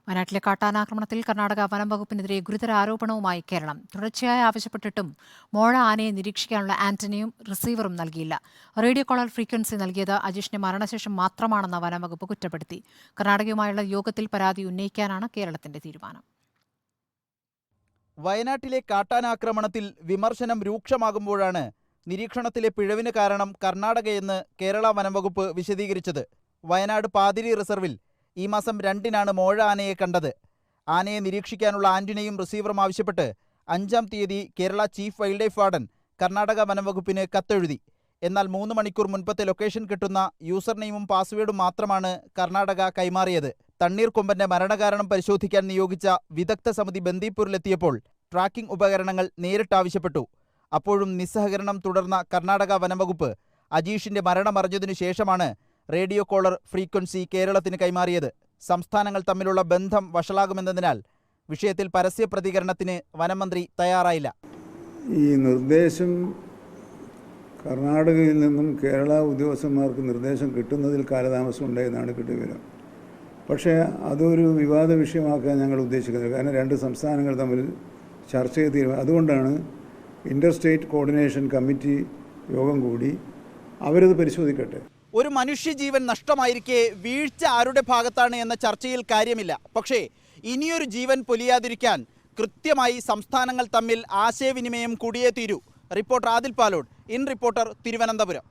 വയനാട്ടിലെ കാട്ടാനാക്രമണത്തിൽ കർണാടക വനം വകുപ്പിനെതിരെ ഗുരുതര ആരോപണവുമായി കേരളം. തുടർച്ചയായി ആവശ്യപ്പെട്ടിട്ടും മോഴ ആനയെ നിരീക്ഷിക്കാനുള്ള ആന്റണിയും റിസീവറും നൽകിയില്ല. റേഡിയോ കോളർ ഫ്രീക്വൻസി നൽകിയത് അജീഷിന്റെ മരണശേഷം മാത്രമാണെന്ന് വനം വകുപ്പ് കുറ്റപ്പെടുത്തി. കർണാടകയുമായുള്ള യോഗത്തിൽ പരാതി ഉന്നയിക്കാനാണ് കേരളത്തിന്റെ തീരുമാനം. വയനാട്ടിലെ കാട്ടാനാക്രമണത്തിൽ വിമർശനം രൂക്ഷമാകുമ്പോഴാണ് നിരീക്ഷണത്തിലെ പിഴവിന് കാരണം കർണാടകയെന്ന് കേരള വനം വകുപ്പ് വിശദീകരിച്ചത്. വയനാട് പാതിരി റിസർവിൽ ഈ മാസം 2-നാണ് മോഴ ആനയെ കണ്ടത്. ആനയെ നിരീക്ഷിക്കാനുള്ള ആന്റണിയും റിസീവറും ആവശ്യപ്പെട്ട് 5-ാം തീയതി Kerala chief wild life warden Karnataka വനം വകുപ്പിന് കത്തെഴുതി. എന്നാൽ 3 മണിക്കൂർ മുൻപത്തെ ലൊക്കേഷൻ കിട്ടുന്ന യൂസർ നെയിമും പാസ്വേഡും മാത്രമാണ് കർണാടക കൈമാറിയത്. തണ്ണീർക്കൊമ്പന്റെ മരണകാരണം പരിശോധിക്കാൻ നിയോഗിച്ച വിദഗ്ധ സമിതി ബന്ദിപ്പൂരിലെത്തിയപ്പോൾ ട്രാക്കിംഗ് ഉപകരണങ്ങൾ നേരിട്ടാവശ്യപ്പെട്ടു. അപ്പോഴും നിസ്സഹകരണം തുടർന്ന കർണാടക വനം വകുപ്പ് അജീഷിന്റെ മരണമറിഞ്ഞതിനു ശേഷമാണ് റേഡിയോ കോളർ ഫ്രീക്വൻസി കേരളത്തിന് കൈമാറിയത്. സംസ്ഥാനങ്ങൾ തമ്മിലുള്ള ബന്ധം വഷളാകുമെന്നതിനാൽ വിഷയത്തിൽ പരസ്യ പ്രതികരണത്തിന് വനമന്ത്രി തയ്യാറായില്ല. ഈ നിർദ്ദേശം കർണാടകയിൽ നിന്നും കേരള ഉദ്യോഗസ്ഥന്മാർക്ക് നിർദ്ദേശം കിട്ടുന്നതിൽ കാലതാമസം ഉണ്ടായെന്നാണ് കിട്ടിയ വിവരം. പക്ഷേ അതൊരു വിവാദ വിഷയമാക്കാൻ ഞങ്ങൾ ഉദ്ദേശിക്കുന്നത്. കാരണം 2 സംസ്ഥാനങ്ങൾ തമ്മിൽ ചർച്ച ചെയ്ത് തീരുമാനം. അതുകൊണ്ടാണ് ഇൻ്റർ സ്റ്റേറ്റ് കോർഡിനേഷൻ കമ്മിറ്റി യോഗം കൂടി അവരത് പരിശോധിക്കട്ടെ. ഒരു മനുഷ്യജീവൻ നഷ്ടമായിരിക്കെ വീഴ്ച ആരുടെ ഭാഗത്താണ് എന്ന ചർച്ചയിൽ കാര്യമില്ല. പക്ഷേ ഇനിയൊരു ജീവൻ പൊലിയാതിരിക്കാൻ കൃത്യമായി സംസ്ഥാനങ്ങൾ തമ്മിൽ ആശയവിനിമയം കൂടിയേ തീരൂ. Reporter Adil Palode, in reporter, Thiruvananthapuram.